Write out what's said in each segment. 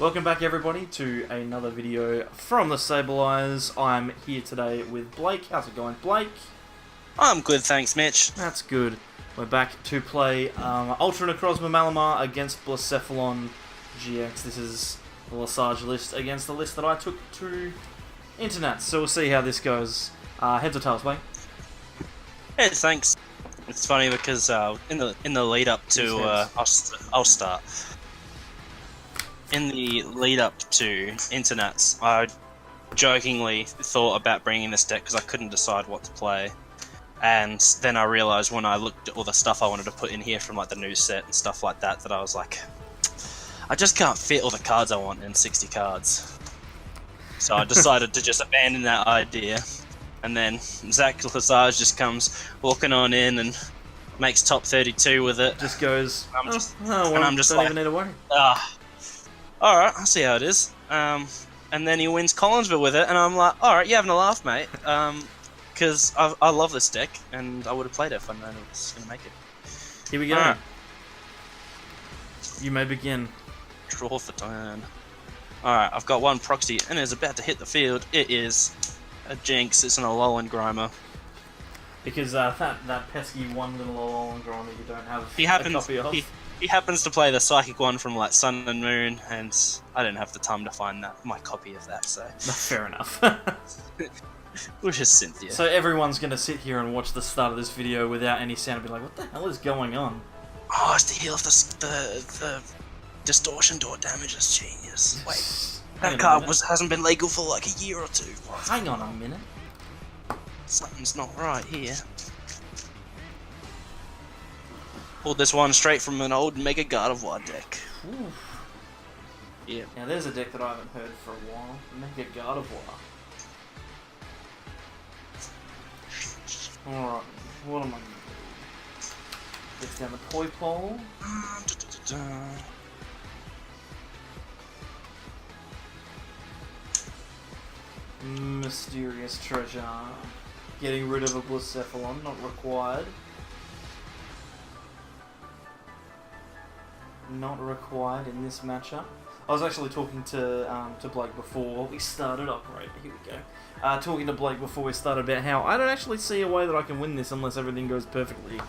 Welcome back everybody to another video from the Stabilize. I'm here today with Blake. How's it going, Blake? I'm good, thanks, Mitch. That's good. We're back to play Ultra Necrozma Malamar against Blacephalon GX. This is the Lesage list against the list that I took to internet. So we'll see how this goes. Heads or tails, Blake? Hey, thanks. It's funny because in the lead up to I'll start. In the lead up to internets, I jokingly thought about bringing this deck because I couldn't decide what to play, and then I realized when I looked at all the stuff I wanted to put in here from like the new set and stuff like that, that I was like, I just can't fit all the cards I want in 60 cards. So I decided to just abandon that idea, and then Zach Lesage just comes walking on in and makes top 32 with it. Just goes, I'm just don't like, even need to worry. Alright, I'll see how it is. And then he wins Collinsville with it, and I'm like, alright, you're having a laugh, mate. Because I love this deck, and I would have played it if I known it was going to make it. Here we go. Alright. You may begin. Draw for turn. Alright, I've got one proxy, and it's about to hit the field. It is a Jinx. It's an Alolan Grimer. Because that pesky one little Alolan Grimer you don't have a copy of. He happens to play the Psychic one from like Sun and Moon, and I didn't have the time to find my copy of that, so... Fair enough. Which is Cynthia. So everyone's going to sit here and watch the start of this video without any sound and be like, what the hell is going on? Oh, it's the heal of the Distortion Door damage. That's genius. Wait, that card hasn't been legal for like a year or two. Hang on a minute. Something's not right here. Pulled this one straight from an old Mega God of War deck. Ooh. Yeah. Now there's a deck that I haven't heard for a while. Mega God of War. Alright, what am I going to do? Get down the Toy Pole. Mysterious Treasure. Getting rid of a Blacephalon, not required. Not required in this matchup. I was actually talking to Blake before we started. Oh great, here we go. Talking to Blake before we started about how I don't actually see a way that I can win this unless everything goes perfectly.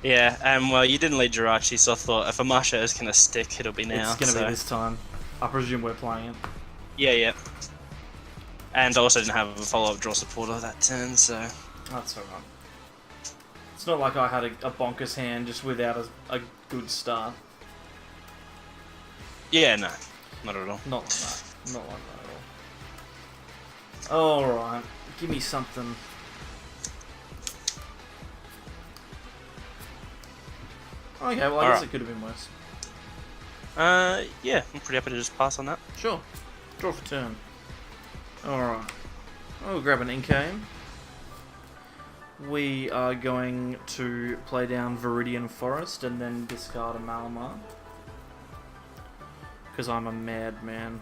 Yeah, well, you didn't lead Jirachi, so I thought if a Marsha is going to stick, it'll be now. It's going to be this time. I presume we're playing it. Yeah. And I also didn't have a follow-up draw supporter that turn, so... That's alright. It's not like I had a bonkers hand just without a good start. Yeah, no. Not at all. Not like that. Not like that at all. Alright. Give me something. Okay, well I guess it could have been worse. Yeah, I'm pretty happy to just pass on that. Sure. Draw for turn. Alright. I'll grab an Inkame. We are going to play down Viridian Forest and then discard a Malamar. Because I'm a madman.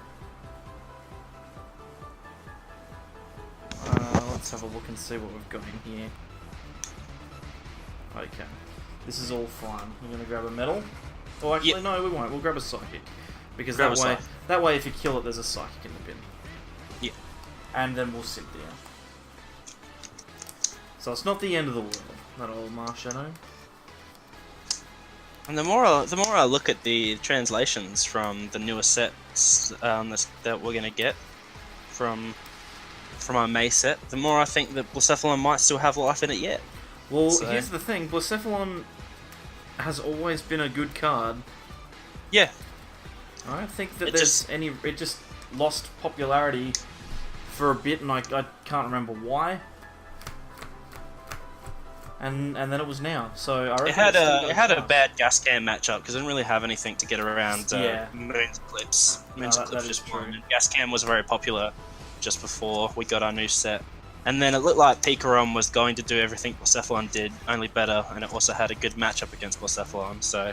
Let's have a look and see what we've got in here. Okay. This is all fine. We're going to grab a metal. Oh, actually, no, we won't. We'll grab a Psychic. Because that way, if you kill it, there's a Psychic in the bin. Yeah. And then we'll sit down. So it's not the end of the world, that old Marshadow. And the more I look at the translations from the newer sets that we're gonna get from our May set, the more I think that Blacephalon might still have life in it yet. Well, here's the thing: Blacephalon has always been a good card. Yeah. I don't think that it just lost popularity for a bit, and I can't remember why. And then it was now. So I reckon it had a bad gas cam matchup because it didn't really have anything to get around Moon's Eclipse. Moon's Eclipse just won. Gas cam was very popular just before we got our new set. And then it looked like Pikarom was going to do everything Blacephalon did, only better, and it also had a good matchup against Blacephalon. So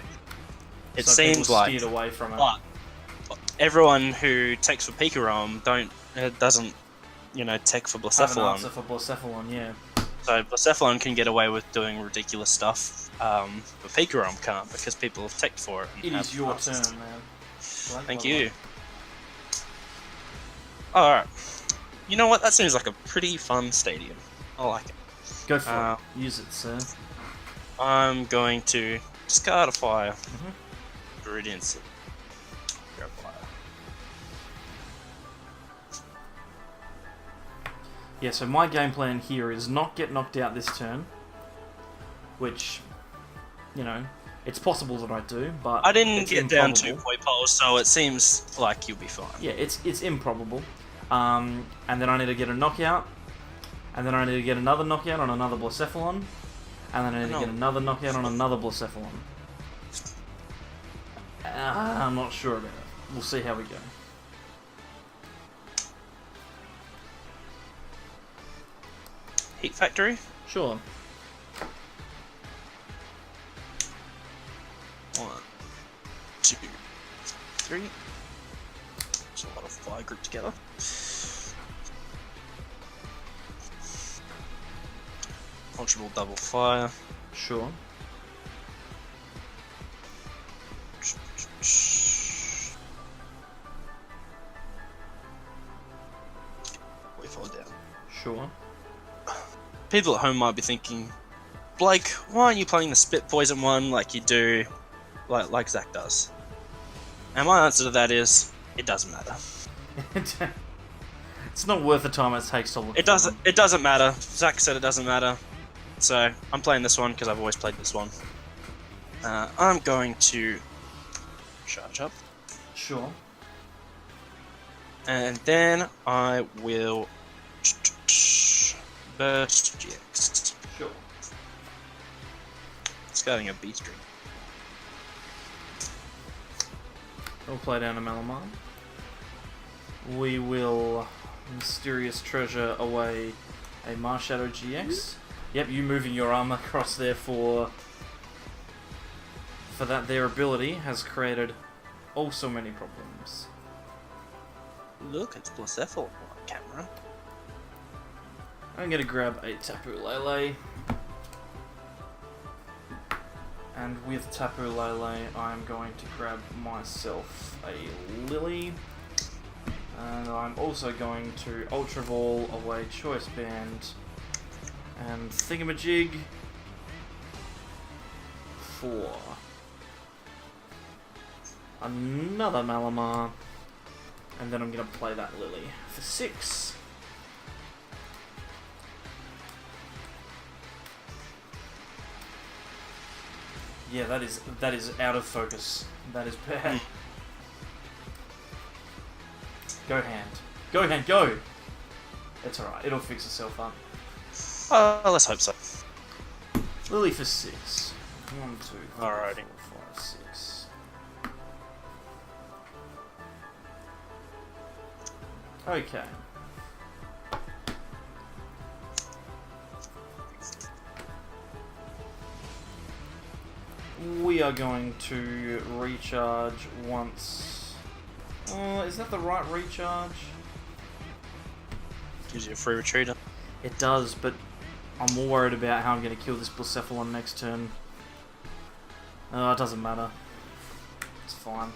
it seems like steered away from it. But everyone who techs for Pikarom doesn't tech for Blacephalon. Have an answer for Blacephalon, yeah. So Blacephalon can get away with doing ridiculous stuff, but Pikarom can't because people have teched for it. It is your turn, man. Thank you. Alright. You know what? That seems like a pretty fun stadium. I like it. Go for it. Use it, sir. I'm going to discard a fire. Radiance. Grab fire. Yeah, so my game plan here is not get knocked out this turn, which, you know, it's possible that I do, but I didn't it's get down improbable. 2 point poles, so it seems like you'll be fine. Yeah, it's improbable. And then I need to get a knockout, and then I need to get another knockout on another Blacephalon, and then I need to get another knockout on another Blacephalon. I'm not sure about it. We'll see how we go. Heat Factory? Sure. 1, 2, 3. There's a lot of fire grouped together. Ultra Ball double fire. Sure. We fall down. Sure. People at home might be thinking, Blake, why aren't you playing the Spit Poison one like you do, like Zach does? And my answer to that is, it doesn't matter. It's not worth the time it takes to look. It doesn't matter. Zach said it doesn't matter. So I'm playing this one because I've always played this one. I'm going to charge up, Sure. and then I will burst GX. Sure. Starting a B string. We'll play down a Malamar. We will Mysterious Treasure away a Marshadow GX. Yep, you moving your arm across there for that their ability has created oh so many problems. Look, it's Blacephalon on camera. I'm gonna grab a Tapu Lele. And with Tapu Lele, I'm going to grab myself a Lily. And I'm also going to Ultra Ball away Choice Band and Thingamajig for another Malamar. And then I'm going to play that Lily for 6. Yeah, that is out of focus. That is bad. Go hand. Go hand, go! It's alright, it'll fix itself up. Let's hope so. Lily for 6. 1, 2, 3, Alrighty. 4, 5, 6. Okay. We are going to recharge once. Is that the right recharge? Gives you a free retreater. It does, but I'm more worried about how I'm going to kill this Blacephalon next turn. It doesn't matter. It's fine.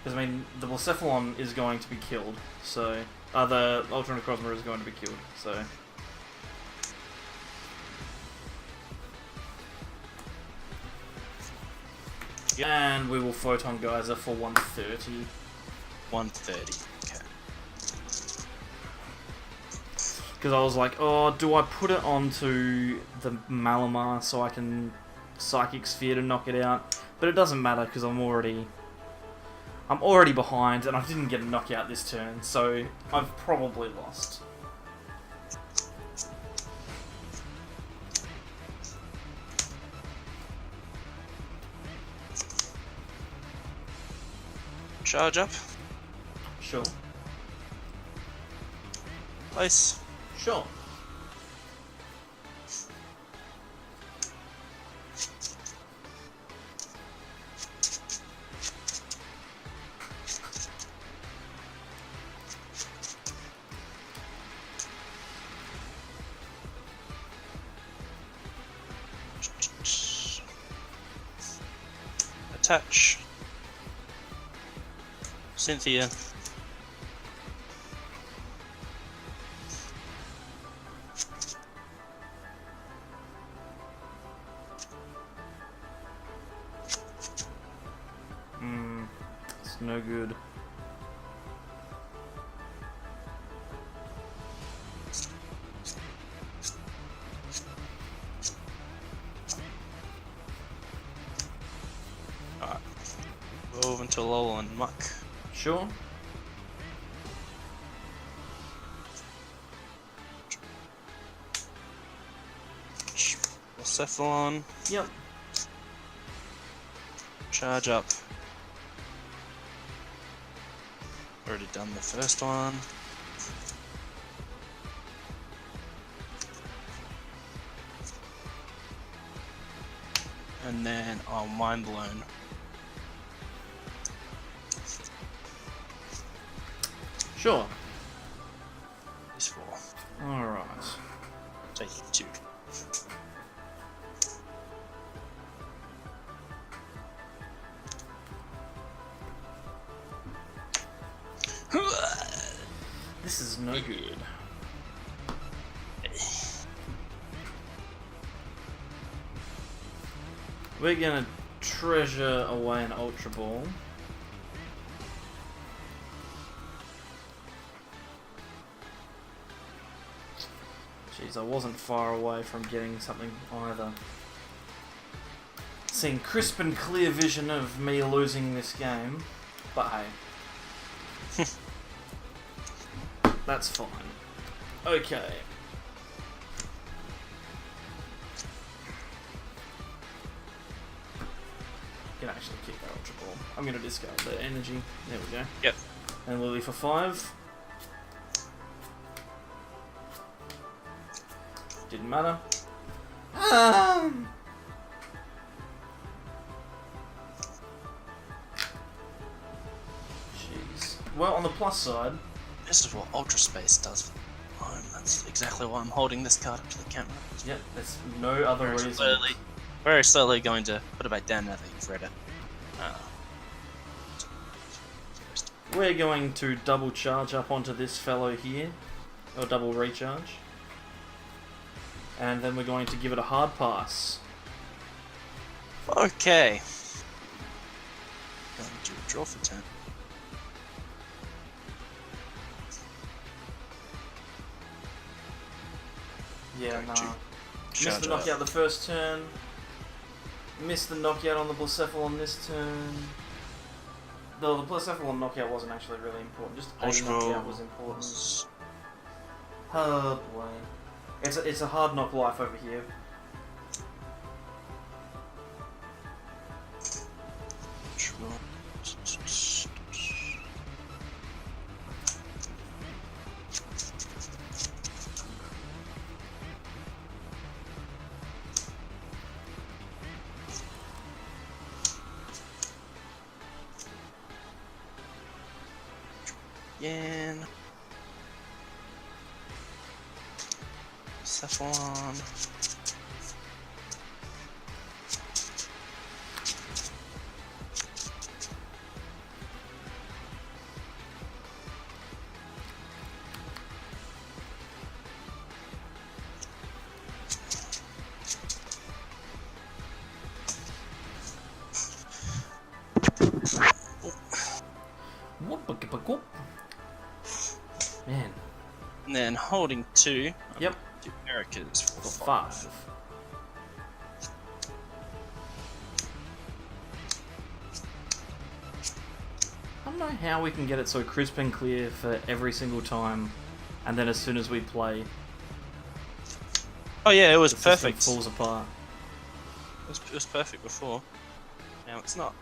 Because, I mean, the Blacephalon is going to be killed, so... the Ultra Necrozma is going to be killed, so... And we will Photon Geyser for 130. 130. Okay. Because I was like, oh, do I put it onto the Malamar so I can Psychic Sphere to knock it out? But it doesn't matter because I'm already behind and I didn't get a knockout this turn, so I've probably lost. Charge up. Sure. Place. Sure. attach Cynthia. It's no good. Alright. Move into Lol and Muck. Sure. Blacephalon. Yep. Charge up. Already done the first one. And then I'll mind blown. Sure. These four. Alright. Taking 2. This is no good. We're gonna treasure away an Ultra Ball. Jeez, I wasn't far away from getting something either. Seeing crisp and clear vision of me losing this game, but hey. That's fine. Okay. Can actually kick that Ultra Ball. I'm gonna discard the energy. There we go. Yep. And Lily for 5. Didn't matter. Jeez. Well, on the plus side, This is what Ultra Space does. That's exactly why I'm holding this card up to the camera. yep, there's no other reason. Very slowly going to put it back down now that you've read it. We're going to double charge up onto this fellow here, or double recharge. And then we're going to give it a hard pass. Okay. Going to draw for turn. Yeah, Going nah. to Missed charge the up. knockout the first turn. Missed the knockout on the Blacephalon this turn. Though the Blacephalon knockout wasn't actually really important. Just a Ultra knockout was important. Oh boy. It's a hard knock life over here. Again. Cephalon. Man. And then holding 2. Yep. Do America's for For 5. 5. I don't know how we can get it so crisp and clear for every single time, and then as soon as we play, Oh yeah, it was the system perfect. falls apart. It was perfect before. Now it's not.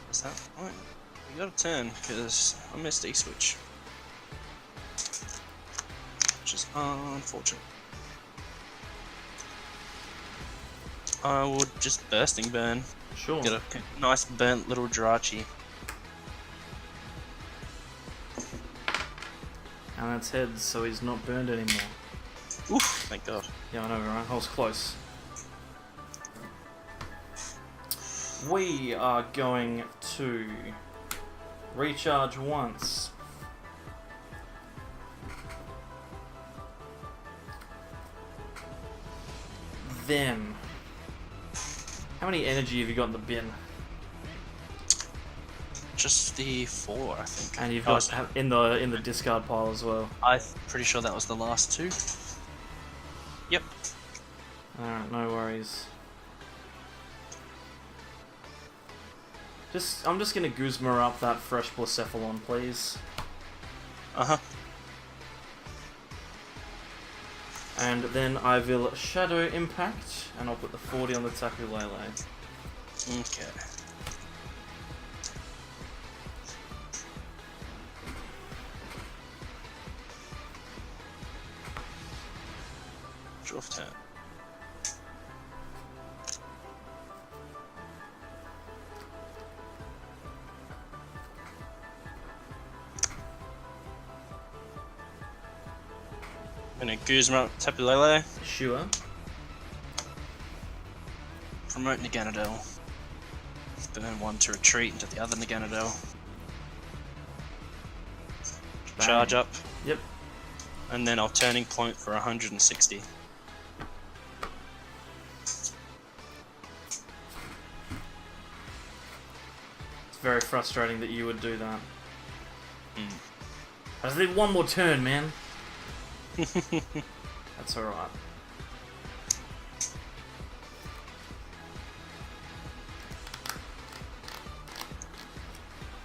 What's that? Oh, we got a turn because I missed E-switch. Which is unfortunate. I would just bursting burn. Sure. Get a nice burnt little Jirachi. And that's heads, so he's not burned anymore. Oof, thank God. Yeah, I know, right? I was close. We are going to recharge once. Then, how many energy have you got in the bin? Just the 4, I think. And you've got in the discard pile as well. I'm pretty sure that was the last 2. Yep. Alright, no worries. I'm just gonna Guzma up that fresh Blacephalon, please. Uh-huh. And then I will Shadow Impact, and I'll put the 40 on the Tapu Lele. Okay. Draw turn. Gonna Guzma Tapu Lele. Sure. Promote Naganadel. Burn 1 to retreat into the other Naganadel. Bang. Charge up. Yep. And then I'll Turning Point for 160. It's very frustrating that you would do that. I just need one more turn, man. That's alright.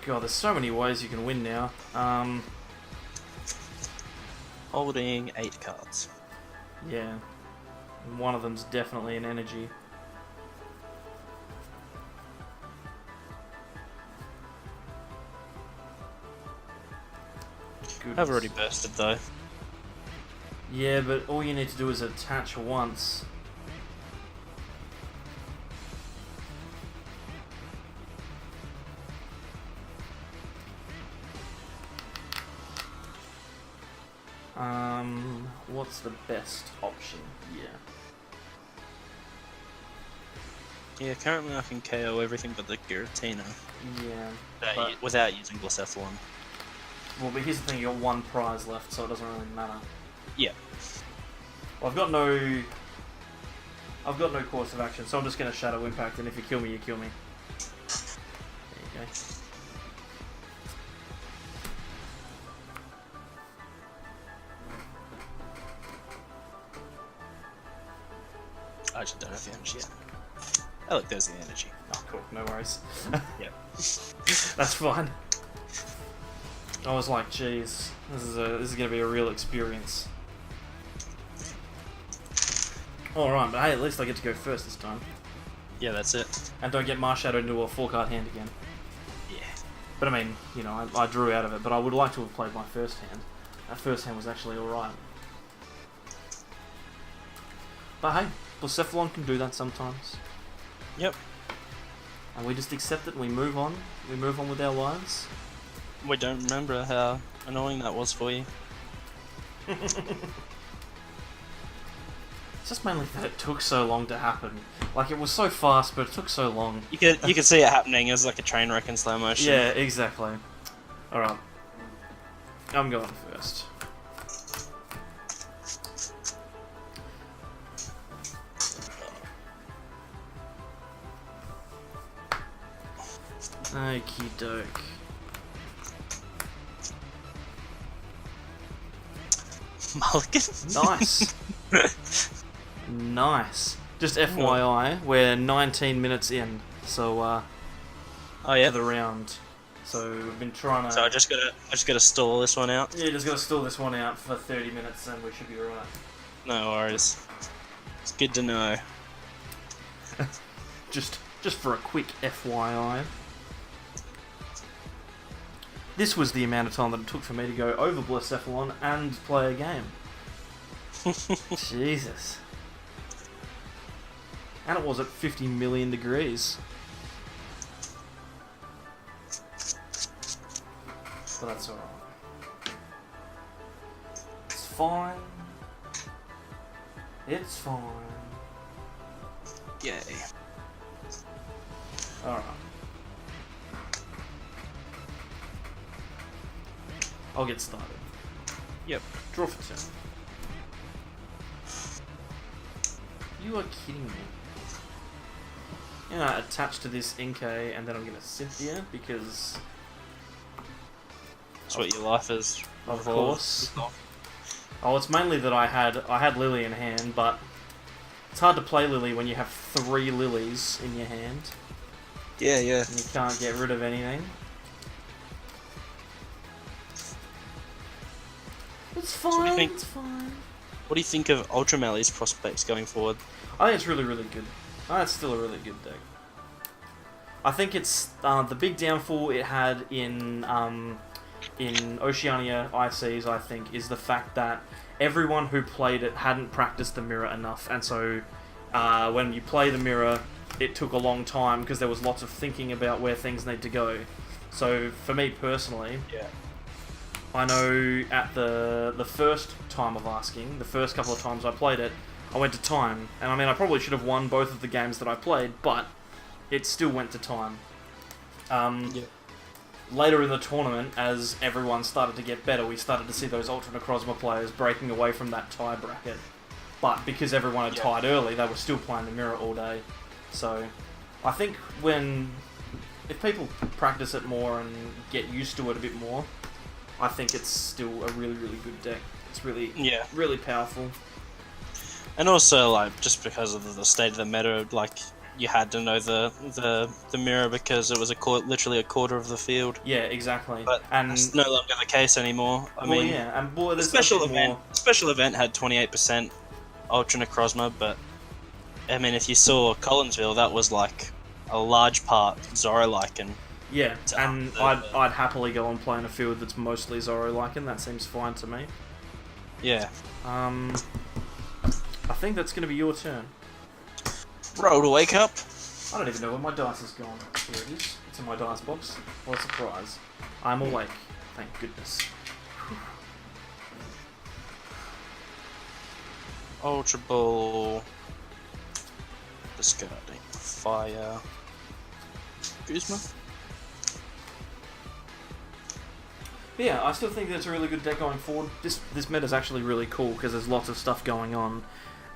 God, there's so many ways you can win now. Holding 8 cards. Yeah. And one of them's definitely an energy. Goodness. I've already bursted though. Yeah, but all you need to do is attach once. What's the best option? Yeah, currently I can KO everything but the Giratina Yeah. But, without using Blacephalon. well, but here's the thing, you got one prize left, so it doesn't really matter. Yeah. Well, I've got no course of action, so I'm just going to Shadow Impact, and if you kill me, you kill me. There you go. I actually don't have the energy yet. Oh look, there's the energy. Oh, cool. No worries. Yep. That's fine. I was like, geez, this is going to be a real experience. Alright, but hey, at least I get to go first this time. Yeah, that's it. And don't get Marshadowed into a 4-card hand again. Yeah. But I mean, you know, I drew out of it, but I would like to have played my first hand. That first hand was actually alright. But hey, Blacephalon can do that sometimes. Yep. And we just accept it and we move on. We move on with our lives. We don't remember how annoying that was for you. It's just mainly that it took so long to happen. Like, it was so fast, but it took so long. You could see it happening as like a train wreck in slow motion. Yeah, exactly. Alright. I'm going first. Okie doke. Mulligan? Nice. Nice. Just FYI, we're 19 minutes in, so Oh yeah. to the round. So we've been trying to. So I just gotta stall this one out. Yeah, just gotta stall this one out for 30 minutes, and we should be alright. No worries. It's good to know. Just for a quick FYI. This was the amount of time that it took for me to go over Blacephalon and play a game. Jesus. And it was at 50 million degrees. But that's alright. It's fine. It's fine. Yay. Alright. I'll get started. Yep. Draw for turn. You are kidding me. Attach to this Inkay, and then I'm gonna Cynthia because. That's what your life is. Of course. Oh, it's mainly that I had Lily in hand, but it's hard to play Lily when you have 3 lilies in your hand. Yeah, yeah. And you can't get rid of anything. It's fine. So what do you think? It's fine. What do you think of Ultra Melee's prospects going forward? I think it's really, really good. I think it's still a really good deck. I think it's the big downfall it had in Oceania ICs, I think, is the fact that everyone who played it hadn't practiced the mirror enough, and so when you play the mirror, it took a long time because there was lots of thinking about where things need to go. So for me personally, Yeah. I know at the first time of asking, the first couple of times I played it, I went to time, and I mean I probably should have won both of the games that I played, but it still went to time. Yeah. Later in the tournament, as everyone started to get better, we started to see those Ultra Necrozma players breaking away from that tie bracket. But because everyone had tied early, they were still playing the mirror all day. So, I think if people practice it more and get used to it a bit more, I think it's still a really, really good deck. It's really, really powerful. And also, like, just because of the state of the meta, like, you had to know the mirror because it was literally a quarter of the field. Yeah, exactly. But that's no longer the case anymore. I mean, yeah, and boy, the there's special a bit event. more. Special event had 28% Ultra Necrozma, but I mean, if you saw Collinsville, that was like a large part Zoro-Lycan. Yeah, and I'd happily go on playing a field that's mostly Zoro-Lycan. That seems fine to me. Yeah. I think that's going to be your turn. Roll to wake up. I don't even know where my dice has gone. Here it is. It's in my dice box. What a surprise. I'm awake. Thank goodness. Ultra Ball. Discarding Fire. Guzma. But yeah, I still think that it's a really good deck going forward. This meta's actually really cool because there's lots of stuff going on,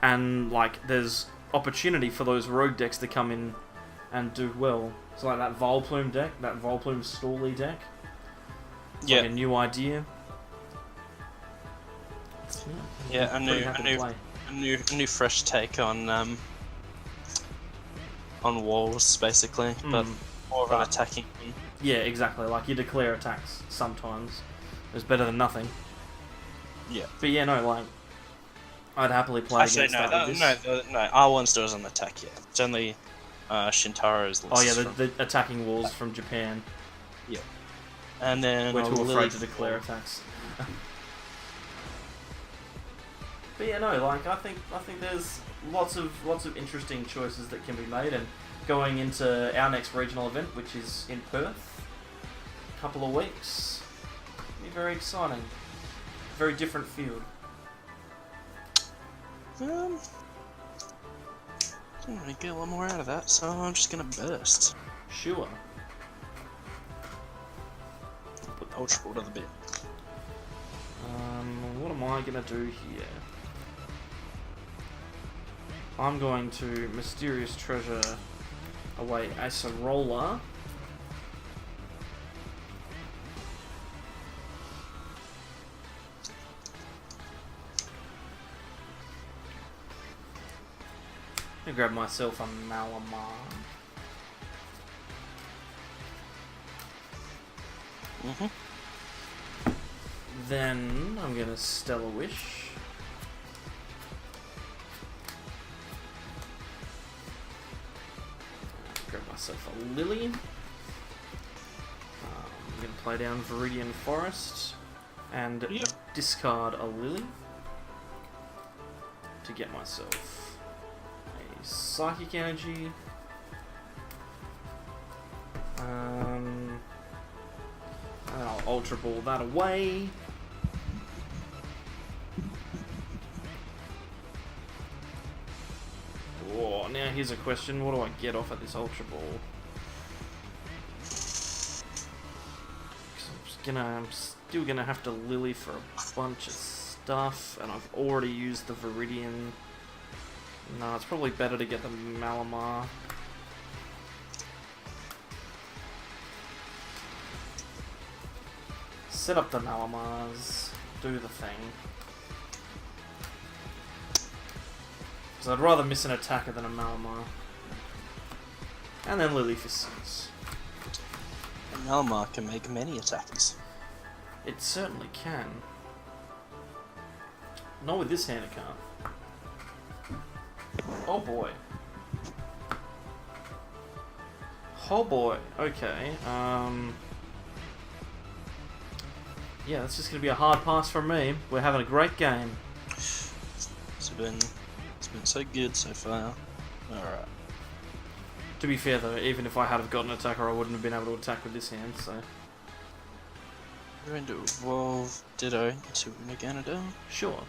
and like there's opportunity for those rogue decks to come in and do well. So like that Volplume deck, that Volplume Storley deck. It's like a new idea. Yeah, a new fresh take on walls basically, but more of an attacking one. Yeah, exactly. Like you declare attacks sometimes. It's better than nothing. Yeah. But yeah, no, like I'd happily play against that with this. No. R1 still doesn't attack yet. It's only Shintaro's list. Oh yeah, the attacking walls from Japan. Yeah. And then we're too afraid to declare attacks. But yeah, no, like I think there's lots of interesting choices that can be made, and going into our next regional event, which is in Perth, a couple of weeks, it'll be very exciting. Very different field. I don't really get a lot more out of that, so I'm just gonna burst. Sure. Put the Ultra Ball to the bit. What am I gonna do here? I'm going to Mysterious Treasure away Acerola. I'm gonna grab myself a Malamar. Then I'm gonna Stellar Wish. Grab myself a Lily. I'm gonna play down Viridian Forest and discard a Lily to get myself a Psychic Energy. And I'll Ultra Ball that away. Oh, now here's a question. What do I get off at this Ultra Ball? I'm still gonna have to Lily for a bunch of stuff, and I've already used the Viridian. No, it's probably better to get the Malamar. Set up the Malamars, do the thing. Because I'd rather miss an attacker than a Malamar. And then Lily for 6. Malamar can make many attackers. It certainly can. Not with this hand it can't. Oh boy. Oh boy. Okay. Yeah, that's just going to be a hard pass from me. We're having a great game. It's been so good so far. Alright. To be fair though, even if I had have gotten an attacker, I wouldn't have been able to attack with this hand, so... We're going to evolve Ditto into Meganodon. Sure.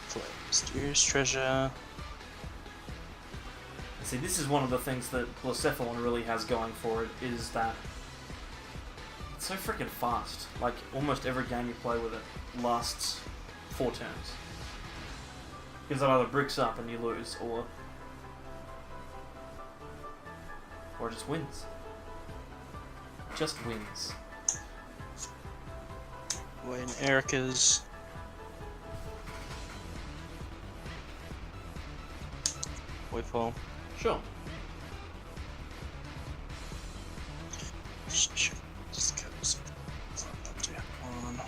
Play Mysterious Treasure. See, this is one of the things that Blacephalon really has going for it, is that it's so freaking fast. Like, almost every game you play with it lasts 4 turns. Because it either bricks up and you lose, or it just wins. Just wins. Wayne Erica's. Wayfall. Sure. Just goes on.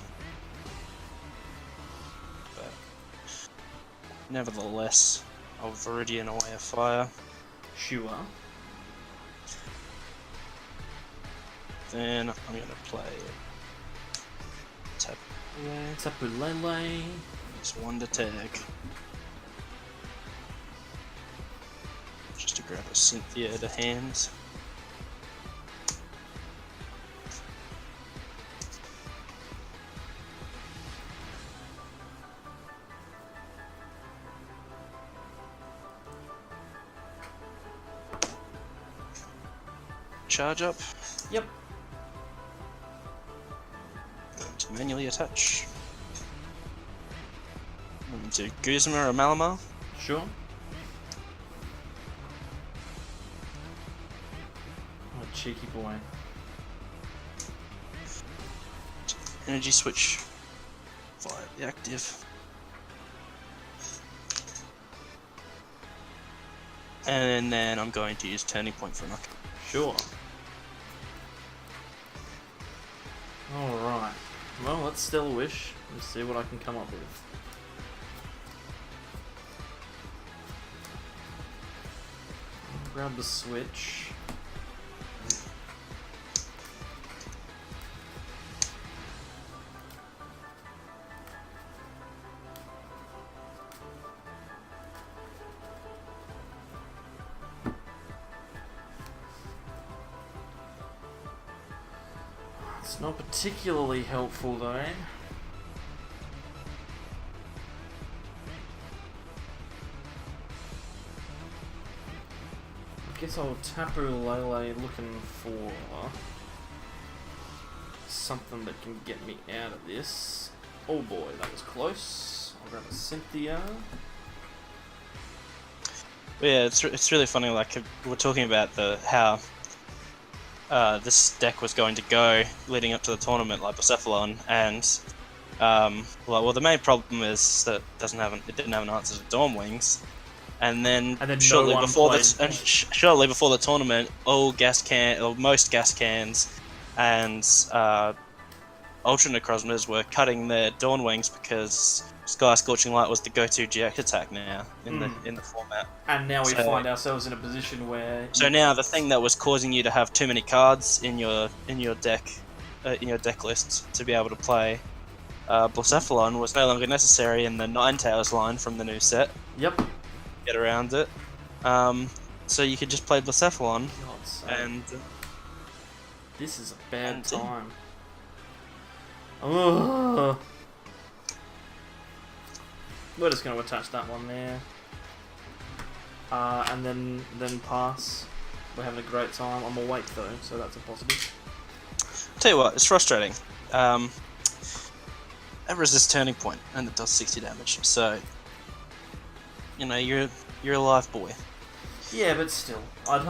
But nevertheless, I'll Viridian away a fire. Sure. Then I'm gonna play Tapu Lele. Just one to tag. Just to grab a Cynthia to hand. Charge up. Yep. To manually attach. Do Guzma or Malamar. Sure. Oh, cheeky boy. Energy switch via the active. And then I'm going to use Turning Point for a knock. Sure. Alright. Well, let's still wish. Let's see what I can come up with. I'll grab the switch. It's not particularly helpful though. I guess I'll Tapu Lele looking for something that can get me out of this. Oh boy, that was close. I'll grab a Cynthia. But yeah, it's really funny. Like we're talking about how this deck was going to go leading up to the tournament, like Blacephalon, and well, the main problem is that it didn't have an answer to Dawn Wings, and then shortly before the tournament, most gas cans and Ultra Necrozmas were cutting their Dawn Wings because Sky Scorching Light was the go-to GX attack now in the format. And now we find ourselves in a position where... So now the thing that was causing you to have too many cards in your deck list to be able to play Blacephalon was no longer necessary in the Ninetales line from the new set. Yep. Get around it. So you could just play Blacephalon and... This is a bad time. Ugh. We're just going to attach that one there. and then pass. We're having a great time. I'm awake though, so that's a positive. Tell you what, it's frustrating. It resists turning point, and it does 60 damage. So, you know, you're a live boy. Yeah, but still, I'd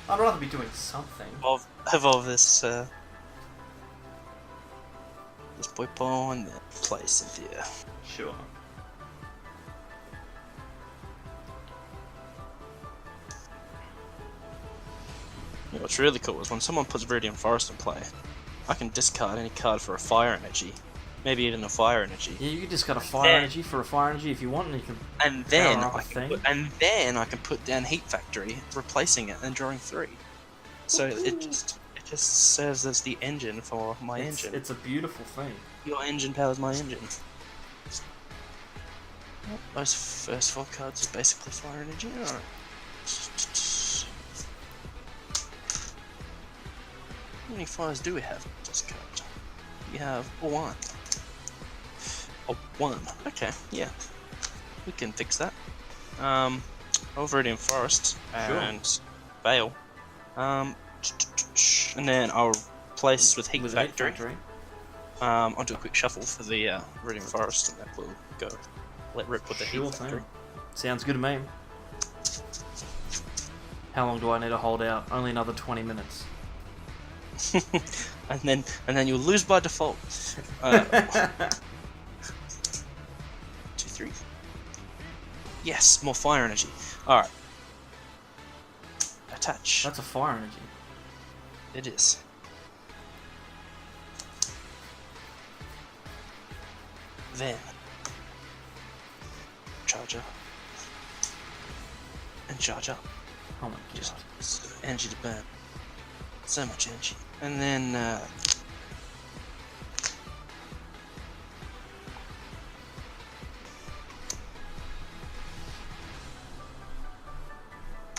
rather be doing something. Evolve this Poipon and then play Cynthia. Sure. You know, what's really cool is when someone puts Viridian Forest in play, I can discard any card for a fire energy. Maybe even a fire energy. Yeah, you can discard a fire energy for a fire energy if you want, and you can. And then I can put down Heat Factory, replacing it and drawing 3. So it just serves as the engine for my engine. It's a beautiful thing. Your engine powers my engine. Well, those first 4 cards are basically fire energy. Alright. How many fires do we have in this card? We have 1. Oh, 1. Okay, yeah. We can fix that. Viridian Forest and Veil. And then I'll replace with Heat Factory. I'll do a quick shuffle for the Viridian Forest, and then we'll go let rip with the Heat Factory. Sounds good to me. How long do I need to hold out? Only another 20 minutes. and then you'll lose by default. 2, 3. Yes, more fire energy. Alright. Attach. That's a fire energy. It is. Then charge up. And charge up. Oh my god. Just energy to burn. So much energy. And then I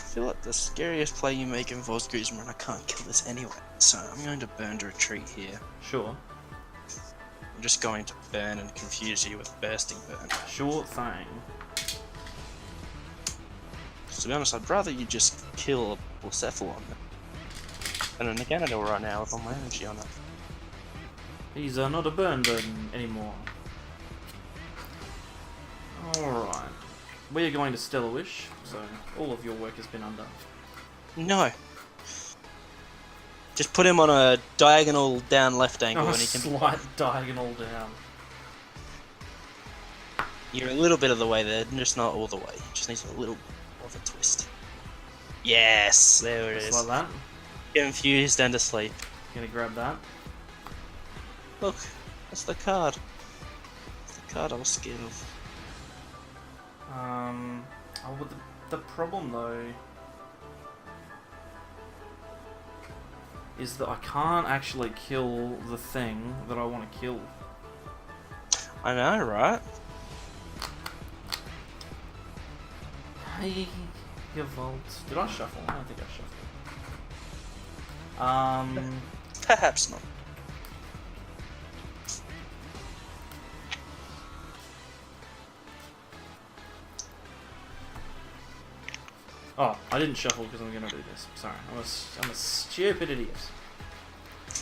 feel like the scariest play you make involves Guzma, and I can't kill this anyway. So I'm going to burn to retreat here. Sure. I'm just going to burn and confuse you with bursting burn. Sure thing. So to be honest, I'd rather you just kill a Blacephalon than a Naganador right now with all my energy on it. He's not a burn anymore. Alright. We are going to Stellar Wish, so all of your work has been undone. No. Just put him on a diagonal down left angle and he can... slight diagonal down. You're a little bit of the way there, just not all the way. Just needs a little of a twist. Yes, there it is. Just like that. Get infused and asleep. Gonna grab that. Look, that's the card. That's the card I was scared of. Oh, but the problem though is that I can't actually kill the thing that I want to kill. I know, right? Hey, your vault. Did I shuffle? I don't think I shuffled. Perhaps not. Oh, I didn't shuffle because I'm gonna do this. Sorry, I'm a stupid idiot.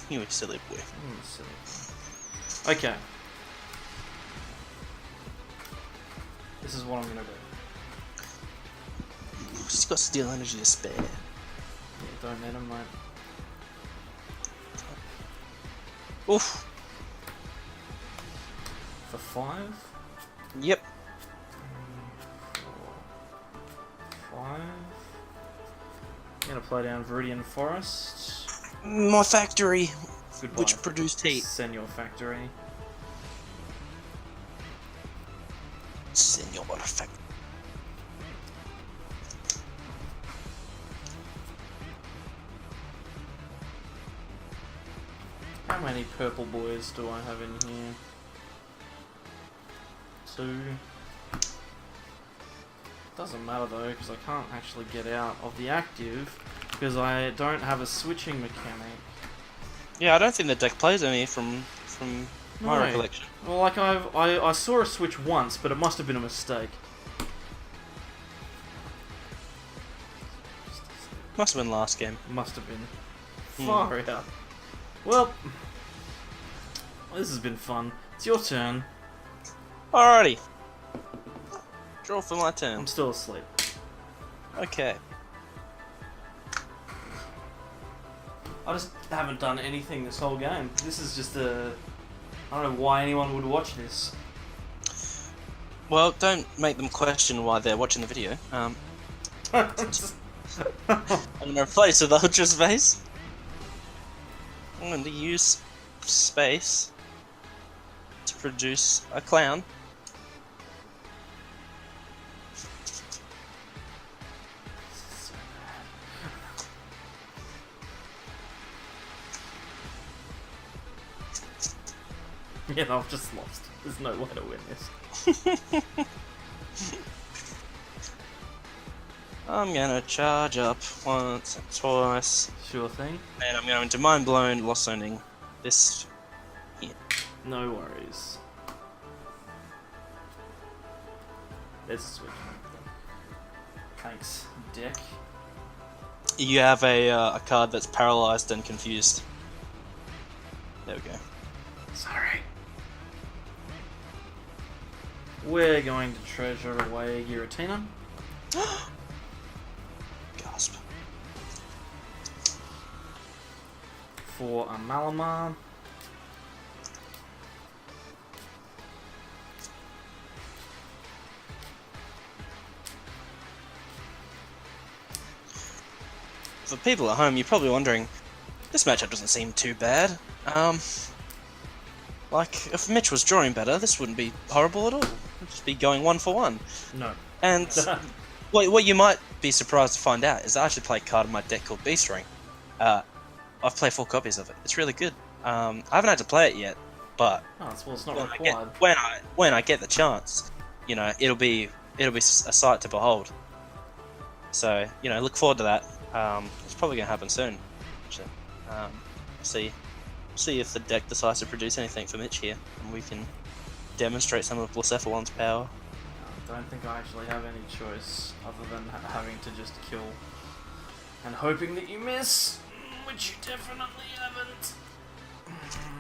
You a silly boy. I'm silly. Okay. This is what I'm gonna do. She's got steel energy to spare. Yeah, don't need him, mate. Oof. For 5? Yep. 4, 5. I'm gonna play down Viridian Forest. My factory, Goodbye. which produced heat. Senor Factory. Senor Factory. How many purple boys do I have in here? 2. Doesn't matter though, because I can't actually get out of the active because I don't have a switching mechanic. Yeah, I don't think the deck plays any from my recollection. Well, like I saw a switch once, but it must have been a mistake. Must have been last game. Must have been. Far out. Well, this has been fun. It's your turn. Alrighty. Draw for my turn. I'm still asleep. Okay. I just haven't done anything this whole game. This is just a... I don't know why anyone would watch this. Well, don't make them question why they're watching the video. I'm gonna replace with Ultra Space. I'm going to use space to produce a clown. Yeah, no, I've just lost. There's no way to win this. I'm gonna charge up once and twice. Sure thing. And I'm going to mind blown, lost zoning this here. No worries. There's a switch. Thanks, deck. You have a card that's paralyzed and confused. There we go. Sorry. We're going to treasure away Giratina. Gasp. For a Malamar. For people at home, you're probably wondering, this matchup doesn't seem too bad. Like, if Mitch was drawing better, this wouldn't be horrible at all. It'd just be going 1-for-1. No. And what you might be surprised to find out is I actually play a card in my deck called Beast Ring. I've played 4 copies of it. It's really good. I haven't had to play it yet, but well, it's not when required. when I get the chance, you know, it'll be a sight to behold. So, you know, look forward to that. It's probably gonna happen soon. Actually. See if the deck decides to produce anything for Mitch here, and we can demonstrate some of Blacephalon's power. I don't think I actually have any choice other than having to just kill and hoping that you miss, which you definitely haven't.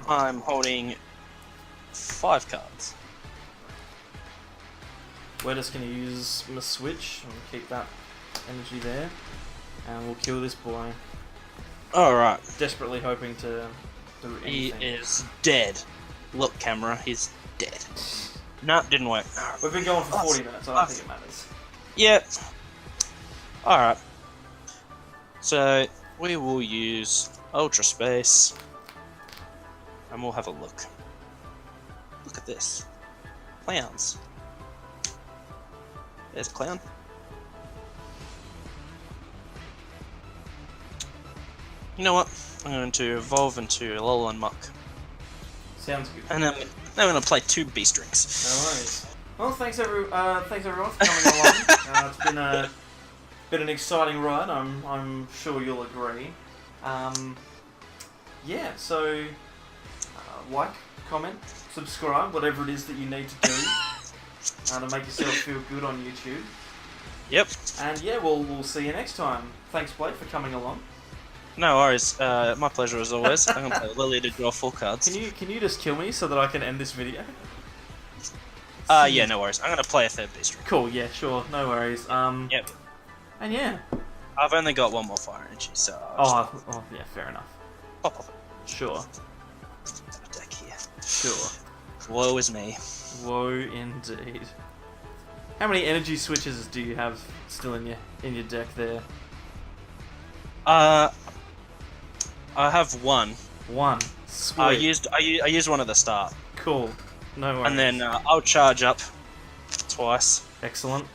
I'm holding 5 cards. We're just going to use my switch and keep that energy there, and we'll kill this boy. Alright. Desperately hoping to do anything. He is dead. Look, camera, he's dead. No, didn't work. We've been going for 40 minutes, I don't think it matters. Yep. Alright. So, we will use Ultra Space. And we'll have a look. Look at this. Clowns. There's a clown. You know what? I'm going to evolve into Alolan Muck. Sounds good. And then I'm going to play 2 Beast Rings. No worries. Well, thanks everyone for coming along. It's been an exciting ride. I'm sure you'll agree. Yeah. So like, comment, subscribe, whatever it is that you need to do to make yourself feel good on YouTube. Yep. And yeah, we'll see you next time. Thanks, Blake, for coming along. No worries. My pleasure as always. I'm going to play Lily to draw 4 cards. Can you just kill me so that I can end this video? Yeah, no worries. I'm going to play a 3rd Beast Ring. Cool, yeah, sure, no worries. Yep. And yeah. I've only got 1 more fire energy, so Oh, yeah, fair enough. pop off it. Sure. Deck here. Sure. Woe is me. Woe indeed. How many energy switches do you have still in your deck there? I have 1. 1. Sweet. I used 1 at the start. Cool. No worries. And then I'll charge up twice. Excellent.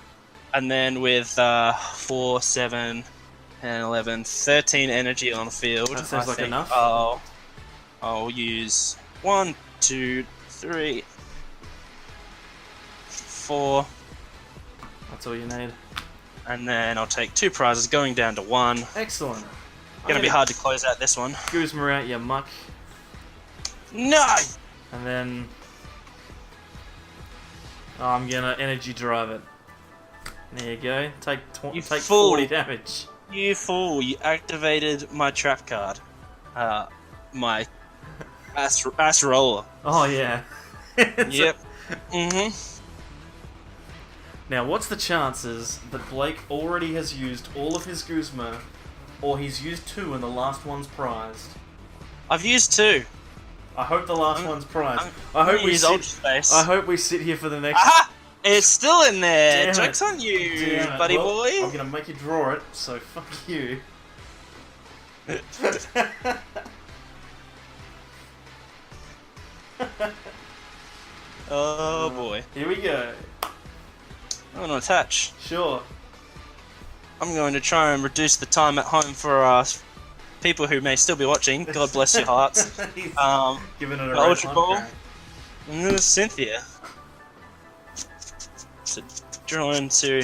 And then with 4, 7, and 11, 13 energy on the field. That sounds like enough. I'll use 1, 2, 3, 4. That's all you need. And then I'll take 2 prizes, going down to 1. Excellent. Gonna be hard to close out this one. Guzma out, you muck. No! And then I'm gonna energy drive it. There you go. Take You 40 fool. damage. You fool! You activated my trap card. My ass roller. Oh yeah. Yep. Now, what's the chances that Blake already has used all of his Guzma, or he's used 2 and the last one's prized? I've used 2. I hope the last one's prized. I hope we sit here for the next. Aha! It's still in there. Damn Joke's it. on you, Damn it. buddy Well, boy. I'm gonna make you draw it, so fuck you. Oh boy. Here we go. I'm going to attach. Sure. I'm going to try and reduce the time at home for people who may still be watching. God bless your hearts. He's Um, giving it a Ultra right Ball. one crack. and Cynthia. To draw into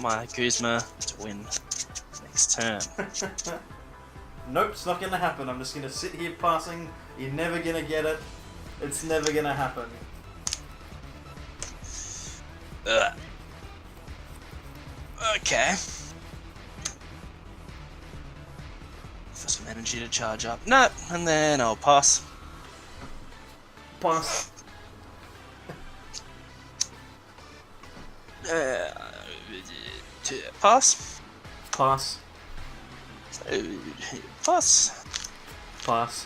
my Guzma to win next turn. Nope, it's not gonna happen. I'm just gonna sit here passing. You're never gonna get it. It's never gonna happen. Ugh. Okay. For some energy to charge up. No, and then I'll pass. Pass. Pass. Pass. Pass. Pass.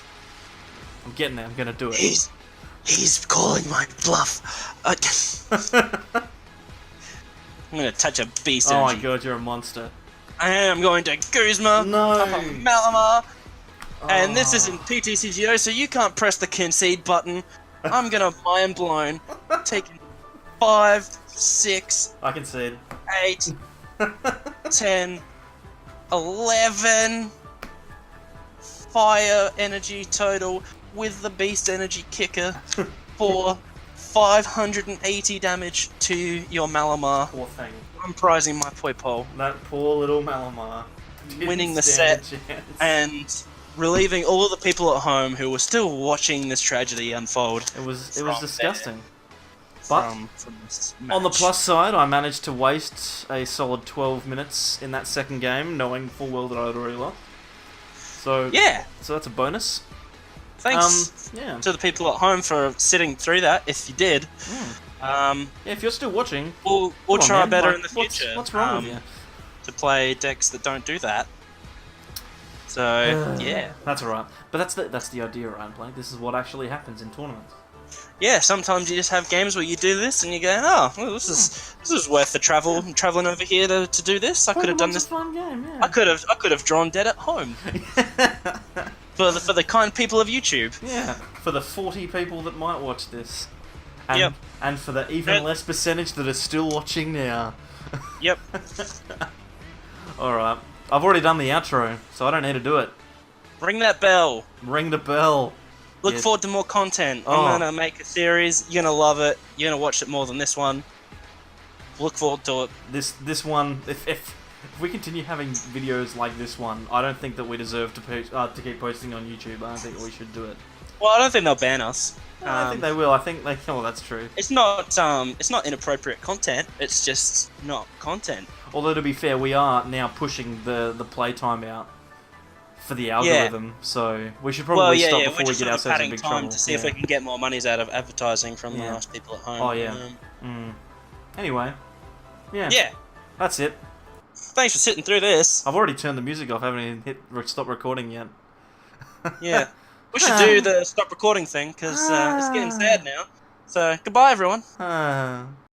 I'm getting there. I'm gonna do it. He's calling my bluff. I'm gonna touch a beast Oh my energy. god, you're a monster. I am going to Guzma. No. Papa Malamar. And this Oh. isn't PTCGO, so you can't press the concede button. I'm gonna mind blown. Taking 5, 6, I can see it. 8, 10, 11 fire energy total with the beast energy kicker for 580 damage to your Malamar. Poor thing. I'm prizing my Poipole, That poor little Malamar. Didn't winning the stand set a chance. and relieving all of the people at home who were still watching this tragedy unfold. It was from disgusting. But from this on the match. plus side, I managed to waste a solid 12 minutes in that second game, knowing full well that I'd already lost. So Yeah, so that's a bonus. thanks Yeah. to the people at home for sitting through that. If you did, Yeah, if you're still watching, we'll come on, try man. better Like, in the future. What's wrong with you? To play decks that don't do that. So yeah, That's alright. But that's the idea, right, Blake? This is what actually happens in tournaments. yeah. Sometimes you just have games where you do this and you go, oh, well, this is worth the travel. I'm traveling over here to do this. I could have done Pokemon's this. a fun game, yeah. I could have drawn dead at home for the kind people of YouTube. Yeah, for the 40 people that might watch this. And, Yep. and for the even And- less percentage that are still watching now. Yep. Alright. I've already done the outro, so I don't need to do it. Ring that bell. Ring the bell. Look Yeah. forward to more content. Oh. I'm gonna make a series. You're gonna love it. You're gonna watch it more than this one. Look forward to it. This one, if we continue having videos like this one, I don't think that we deserve to keep posting on YouTube. I don't think we should do it. Well, I don't think they'll ban us. I think they will. I think they. Oh, that's true. It's not inappropriate content. It's just not content. Although to be fair, we are now pushing the playtime out for the algorithm, so we should probably stop We're before we just get sort of ourselves in padding big time trouble. to see if we can get more monies out of advertising from the Yeah. nice people at home. Oh yeah. Anyway, yeah. Yeah. That's it. Thanks for sitting through this. I've already turned the music off. I haven't even hit stop recording yet. Yeah. We should do the stop recording thing because it's getting sad now. So goodbye, everyone.